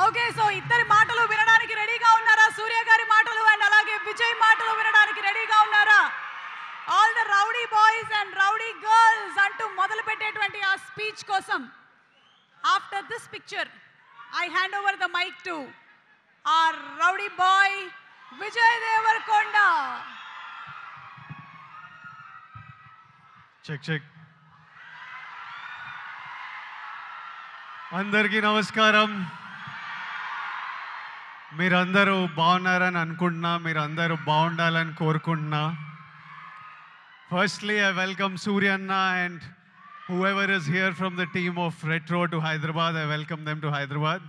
Okay. So ఇద్దరి మాటలు వినడానికి రెడీగా ఉన్నారా? సూర్య గారి మాటలు అండ్ అలాగే విజయ్ మాటలు వినడానికి రెడీగా ఉన్నారా? All the rowdy boys and rowdy girls అంటూ మొదలు పెట్టేటువంటి ఆ స్పీచ్ కోసం after this picture I hand over the mike to our rowdy boy Vijay Devarakonda. Check అందరికీ నమస్కారం. మీరందరూ బాగున్నారని అనుకుంటున్నా, మీరందరూ బాగుండాలని కోరుకుంటున్నా. Firstly I welcome Surya Anna and whoever is here from the team of Retro to Hyderabad. I welcome them to Hyderabad.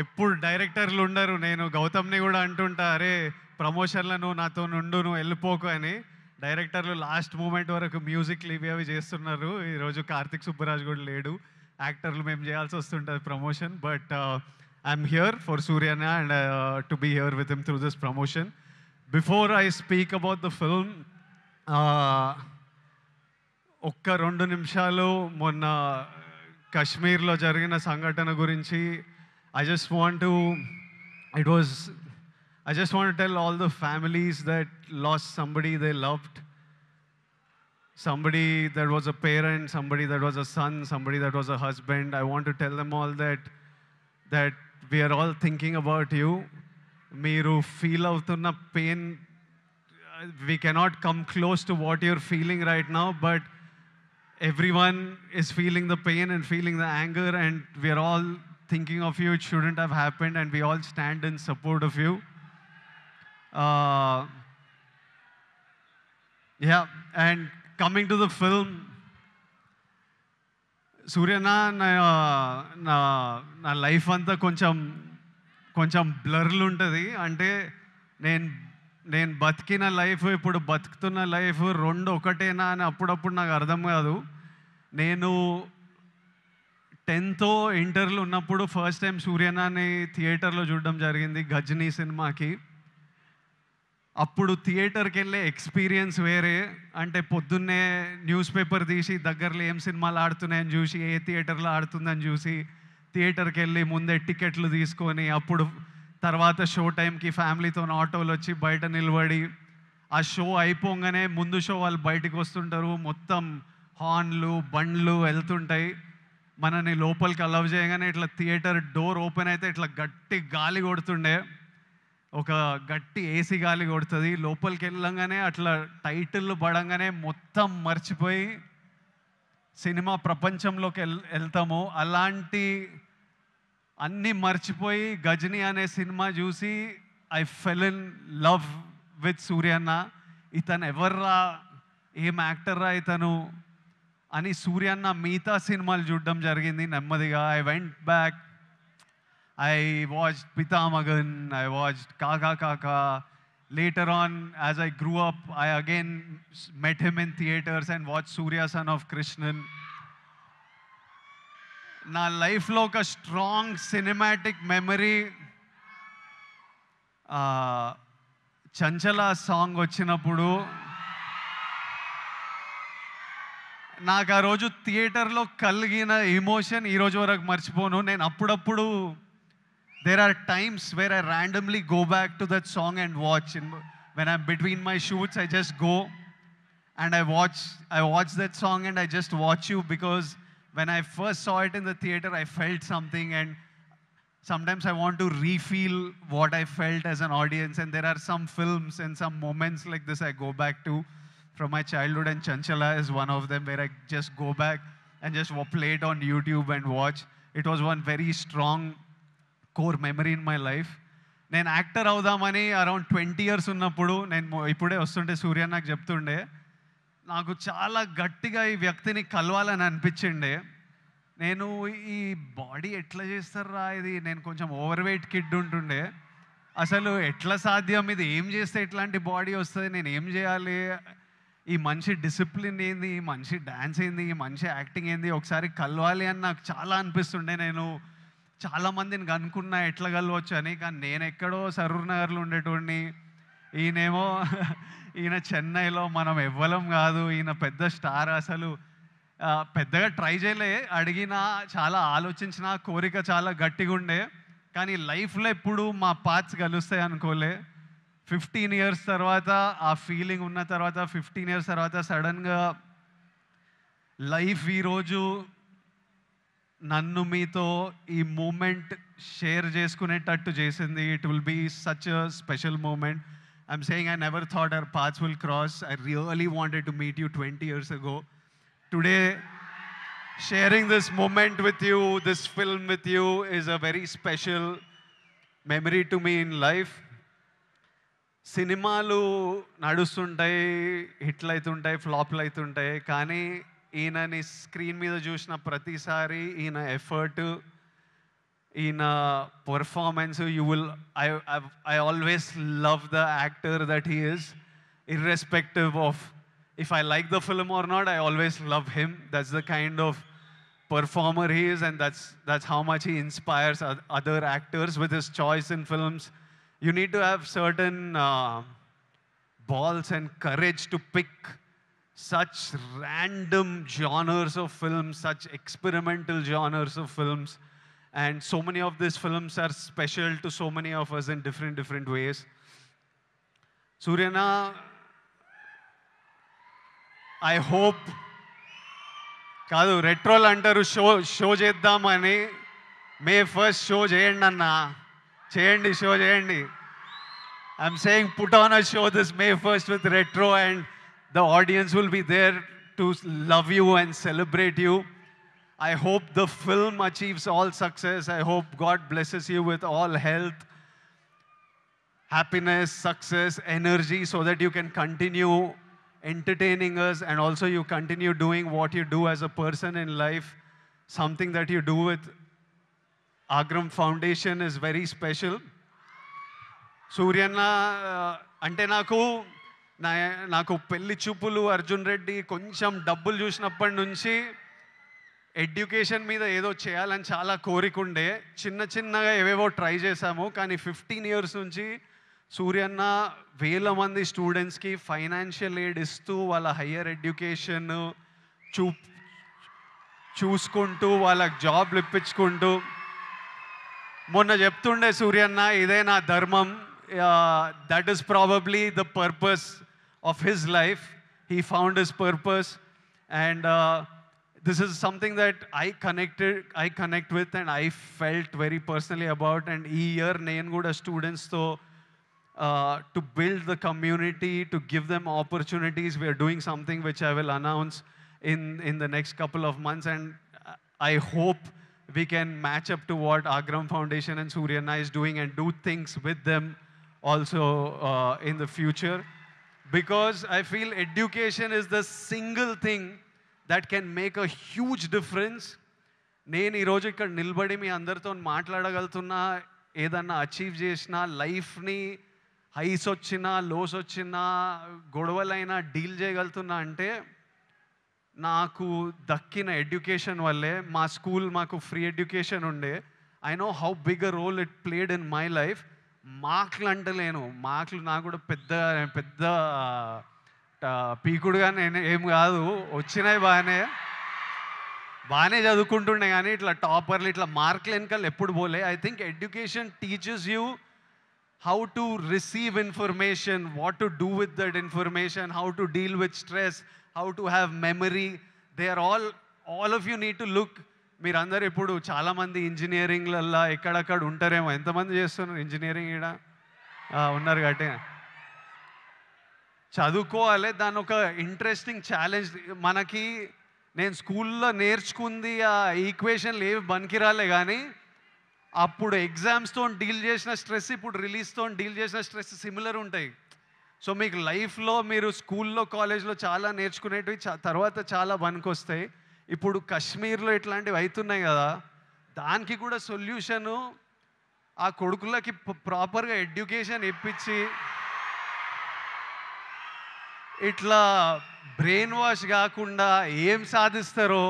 ఎప్పుడు డైరెక్టర్లు ఉండరు. నేను గౌతమ్ని కూడా అంటుంటా, అరే ప్రమోషన్లో నువ్వు నాతో నుండు, నువ్వు వెళ్ళిపోకు అని. డైరెక్టర్లు లాస్ట్ మూమెంట్ వరకు మ్యూజిక్లు ఇవి అవి చేస్తున్నారు. ఈరోజు కార్తిక్ సుబ్బరాజ్ కూడా లేడు. యాక్టర్లు మేము చేయాల్సి వస్తుంటుంది promotion. But I'm here for Surya Anna and to be here with him through this promotion. Before I speak about the film, ఒక్క 2 నిమిషాలు మొన్న కశ్మీర్లో జరిగిన సంఘటన గురించి I just want to tell all the families that lost somebody they loved, somebody that was a parent, somebody that was a son, somebody that was a husband. I want to tell them all that we are all thinking about you. Meeru feel avtunna pain, we cannot come close to what you're feeling right now, but everyone is feeling the pain and feeling the anger, and we are all thinking of you. It shouldn't have happened, and we all stand in support of you. Yeah, and coming to the film, Surya Anna, నా life అంతా కొంచెం బ్లర్లు ఉంటుంది. అంటే నేను బతికిన life, ఇప్పుడు బతుకుతున్న life రెండు ఒకటేనా అని అప్పుడప్పుడు నాకు అర్థం కాదు. నేను 10th ఇంటర్లో ఉన్నప్పుడు ఫస్ట్ టైం Surya Annani థియేటర్లో చూడడం జరిగింది, గజనీ సినిమాకి. అప్పుడు థియేటర్కి వెళ్ళే ఎక్స్పీరియన్స్ వేరే. అంటే పొద్దున్నే న్యూస్ పేపర్ తీసి దగ్గరలో ఏం సినిమాలు ఆడుతున్నాయని చూసి, ఏ థియేటర్లో ఆడుతుందని చూసి థియేటర్కి వెళ్ళి ముందే టికెట్లు తీసుకొని, అప్పుడు తర్వాత షో టైంకి ఫ్యామిలీతో ఆటోలు వచ్చి బయట నిలబడి, ఆ షో అయిపోగానే ముందు షో వాళ్ళు బయటకు వస్తుంటారు, మొత్తం హార్న్లు బండ్లు వెళ్తుంటాయి. మనని లోపలికి అలవ్ చేయగానే ఇట్లా థియేటర్ డోర్ ఓపెన్ అయితే ఇట్లా గట్టి గాలి కొడుతుండే, ఒక గట్టి ఏసీ గాలి కొడుతుంది. లోపలికి వెళ్ళంగానే అట్లా టైటిల్ పడంగానే మొత్తం మర్చిపోయి సినిమా ప్రపంచంలోకి వెళ్తాము. అలాంటి అన్నీ మర్చిపోయి గజనీ అనే సినిమా చూసి I fell in love with Surya Anna. ఇతను ఎవర్రా, ఏం యాక్టర్రా ఇతను అని Surya Anna మిగతా సినిమాలు చూడడం జరిగింది నెమ్మదిగా. I went back, I watched Pithamagan, I watched Kaakha Kaakha. Later on, as I grew up, I again met him in theaters and watched Surya Son of Krishnan. నా లైఫ్లో ఒక స్ట్రాంగ్ సినిమాటిక్ మెమరీ, చంచల సాంగ్ వచ్చినప్పుడు నాకు ఆ రోజు థియేటర్లో కలిగిన ఎమోషన్ ఈరోజు వరకు మర్చిపోను. నేను అప్పుడప్పుడు there are times where I randomly go back to that song and watch. When I'm between my shoots, I just go and I watch that song and I just watch you, because when I first saw it in the theater, I felt something, and sometimes I want to refeel what I felt as an audience. And there are some films and some moments like this I go back to from my childhood, and Chanchala is one of them, where I just go back and just play it on YouTube and watch. It was one very strong core memory in my life. నేను actor అవుదామని around 20 years ఉన్నప్పుడు, నేను ఇప్పుడే వస్తుంటే Surya నాకు చెప్తుండే, నాకు చాలా గట్టిగా ఈ వ్యక్తిని కలవాలని అనిపించిండే. నేను ఈ బాడీ ఎట్లా చేస్తారా ఇది, నేను కొంచెం ఓవర్ వెయిట్ కిడ్ ఉంటుండే, అసలు ఎట్లా సాధ్యం, ఇది ఏం చేస్తే ఇట్లాంటి బాడీ వస్తుంది, నేను ఏం చేయాలి, ఈ మనిషి డిసిప్లిన్ ఏంది, ఈ మనిషి డ్యాన్స్ ఏంది, ఈ మనిషి యాక్టింగ్ ఏంది, ఒకసారి కలవాలి అని నాకు చాలా అనిపిస్తుండే. నేను చాలామందిని కనుక్కున్నా ఎట్లా కలవచ్చు అని, కానీ నేను ఎక్కడో సరూర్ నగర్లో ఉండేటోడిని, ఈయన చెన్నైలో, మనం ఎవ్వలం కాదు, ఈయన పెద్ద స్టార్. అసలు పెద్దగా ట్రై చేయలే, అడిగినా చాలా ఆలోచించిన, కోరిక చాలా గట్టిగా ఉండే. కానీ లైఫ్లో ఎప్పుడు మా పాత్స్ కలుస్తాయి అనుకోలే. 15 years తర్వాత ఆ ఫీలింగ్ ఉన్న తర్వాత 15 years తర్వాత సడన్గా లైఫ్ ఈరోజు నన్ను మీతో ఈ మూమెంట్ షేర్ చేసుకునేటట్టు చేసింది. It will be such a special moment. I'm saying I never thought our paths will cross. I really wanted to meet you 20 years ago. Today, sharing this moment with you, this film with you, is a very special memory to me in life. సినిమాలు నడుస్తుంటాయి, హిట్లు అవుతుంటాయి, ఫ్లాప్లు అవుతుంటాయి, కానీ ఈయనని screen మీద చూసిన ప్రతిసారి ఈయన ఎఫర్ట్, ఈయన performance, you will I always love the actor that he is, irrespective of if I like the film or not. I always love him. That's the kind of performer he is, and that's how much he inspires other actors with his choice in films. You need to have certain balls and courage to pick such random genres of films, such experimental genres of films, and so many of these films are special to so many of us in different ways. Suryana, I hope కాదు రెట్రోల్ అంటారు show చేద్దామని. May 1st show చేయండి అన్న, చేయండి, show చేయండి. I'm saying put on a show this May 1st with Retro, and the audience will be there to love you and celebrate you. I hope the film achieves all success. I hope God blesses you with all health, happiness, success, energy, so that you can continue entertaining us, and also you continue doing what you do as a person in life. Something that you do with Agram Foundation is very special. Suryana, అంటే నాకు పెళ్లి చూపులు, అర్జున్ రెడ్డి, కొంచెం డబ్బులు చూసినప్పటి నుంచి education మీద ఏదో చేయాలని చాలా కోరికుండే. చిన్నగా ఏవేవో ట్రై చేశాము, కానీ 15 years నుంచి సూర్యన్న వేల మంది స్టూడెంట్స్కి ఫైనాన్షియల్ ఎయిడ్ ఇస్తూ వాళ్ళ హయ్యర్ ఎడ్యుకేషన్ చూసుకుంటూ వాళ్ళకి జాబ్లు ఇప్పించుకుంటూ, మొన్న చెప్తుండే సూర్యన్న, ఇదే నా ధర్మం. That is probably the purpose of his life. He found his purpose, and this is something that I connect with, and I felt very personally about. And ee year nenu kuda students to build the community, to give them opportunities, we are doing something which I will announce in the next couple of months, and I hope we can match up to what Agram Foundation and Suryana is doing, and do things with them also in the future, because I feel education is the single thing that can make a huge difference. నేను ఈరోజు ఇక్కడ నిలబడి మీ అందరితో మాట్లాడగలుగుతున్నా, ఏదన్నా achieve చేసినా, లైఫ్ని highs వచ్చినా, lows వచ్చినా, గొడవలైనా డీల్ చేయగలుగుతున్నా అంటే నాకు దక్కిన ఎడ్యుకేషన్ వల్లే. మా స్కూల్ మాకు ఫ్రీ ఎడ్యుకేషన్ ఉండే. I know how big a role it played in my life. మార్కులు అంటలేను, మార్కులు నాకు కూడా పెద్ద పీకుడుగా నేను ఏం కాదు, వచ్చినాయి బాగానే చదువుకుంటుండే, కానీ ఇట్లా టాపర్లు ఇట్లా మార్కులు వెనకాల ఎప్పుడు పోలే. I think education teaches you how to receive information, what to do with that information, how to deal with stress, how to have memory. They are all of you need to look. మీరందరూ ఇప్పుడు చాలామంది ఇంజనీరింగ్లల్లో ఎక్కడక్కడ ఉంటారేమో. ఎంతమంది చేస్తున్నారు engineering? ఇక్కడ ఉన్నారు కాబట్టి చదువుకోవాలి. దాని ఒక ఇంట్రెస్టింగ్ ఛాలెంజ్ మనకి. నేను స్కూల్లో నేర్చుకుంది ఆ ఈక్వేషన్లు ఏవి బనికిరాలే, కానీ అప్పుడు ఎగ్జామ్స్తో డీల్ చేసిన స్ట్రెస్, ఇప్పుడు రిలీజ్తో డీల్ చేసిన స్ట్రెస్ సిమిలర్ ఉంటాయి. సో మీకు లైఫ్లో మీరు స్కూల్లో, కాలేజ్లో చాలా నేర్చుకునేటివి తర్వాత చాలా పనికొస్తాయి. ఇప్పుడు కాశ్మీర్లో ఇట్లాంటివి అవుతున్నాయి కదా, దానికి కూడా సొల్యూషను ఆ కొడుకులకి ప్రాపర్గా ఎడ్యుకేషన్ ఇప్పించి, ఇట్లా బ్రెయిన్ వాష్ కాకుండా ఏం సాధిస్తారో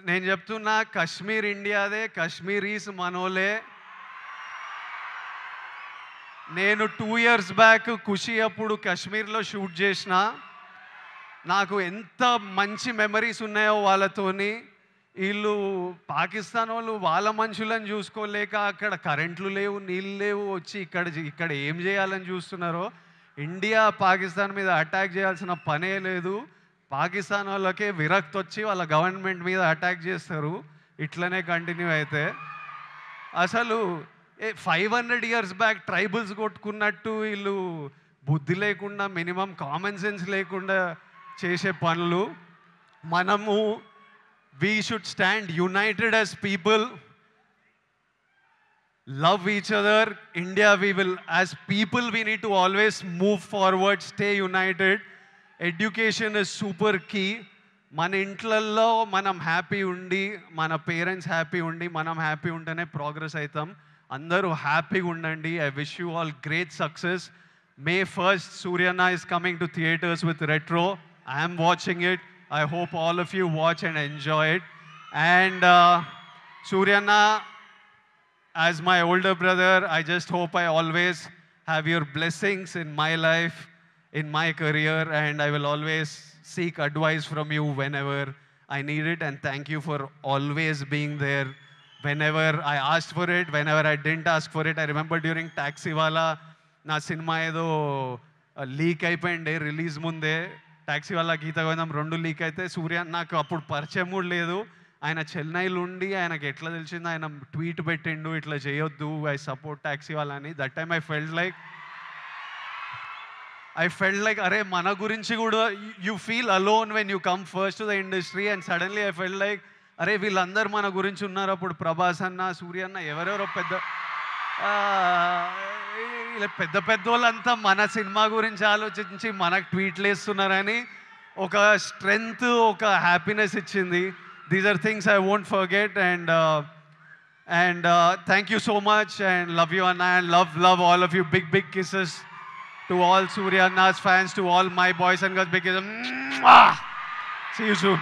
నేను చెప్తున్నా. కాశ్మీర్ ఇండియాదే, కాశ్మీరీస్ మనోలే. నేను 2 years బ్యాక్ ఖుషి అప్పుడు కాశ్మీర్లో షూట్ చేసిన. నాకు ఎంత మంచి మెమరీస్ ఉన్నాయో వాళ్ళతోని. వీళ్ళు పాకిస్తాన్ వాళ్ళు వాళ్ళ మనుషులను చూసుకోలేక అక్కడ కరెంట్లు లేవు, నీళ్ళు లేవు, వచ్చి ఇక్కడ ఏం చేయాలని చూస్తున్నారో. ఇండియా పాకిస్తాన్ మీద అటాక్ చేయాల్సిన పనే లేదు. పాకిస్తాన్ వాళ్ళకే విరక్తి వచ్చి వాళ్ళ గవర్నమెంట్ మీద అటాక్ చేస్తారు. ఇట్లనే కంటిన్యూ అయితే అసలు 500 years బ్యాక్ ట్రైబల్స్ కొట్టుకున్నట్టు వీళ్ళు బుద్ధి లేకుండా, మినిమం కామన్ సెన్స్ లేకుండా చేసే పనులు. మనము we should stand united as people, love each other. India, as people, we need to always move forward, stay united. Education is super key. మన ఇంట్లల్లో మనం హ్యాపీ ఉండి, మన పేరెంట్స్ హ్యాపీ ఉండి, మనం హ్యాపీ ఉంటేనే ప్రోగ్రెస్ అవుతాం. అందరూ హ్యాపీగా ఉండండి. I wish you all great success. May 1st, Suryana is coming to theaters with Retro. I am watching it. I hope all of you watch and enjoy it. And Suryana, as my older brother, I just hope I always have your blessings in my life, in my career, and I will always seek advice from you whenever I need it. And thank you for always being there whenever I asked for it, whenever I didn't ask for it. I remember during Taxiwala, నా cinema ఏదో leak అయిపోయింది release ముందే. Taxi వాళ్ళ గీత గోవిందం 2 leak అయితే సూర్య నాకు అప్పుడు పరిచయం కూడా లేదు. ఆయన చెన్నైలో ఉండి ఆయనకి ఎట్లా తెలిసిందో ఆయన ట్వీట్ పెట్టిండు, ఇట్లా చేయొద్దు, ఐ సపోర్ట్ టాక్సీ వాళ్ళని. That time I felt like అరే మన గురించి కూడా you feel alone when you come first to the industry. And suddenly I felt like అరే వీళ్ళందరూ మన గురించి ఉన్నారు. అప్పుడు ప్రభాస్ అన్న, సూర్య అన్న, ఎవరెవరో పెద్ద వాళ్ళంతా మన సినిమా గురించి ఆలోచించి మనకు ట్వీట్లు వేస్తున్నారని ఒక స్ట్రెంగ్త్, ఒక హ్యాపీనెస్ ఇచ్చింది. These are things I won't forget. And thank you so much and love you అన్న. And love all of you. Big kisses to all Surya Anna's fans, to all my boys and girls. Big kisses. See you soon.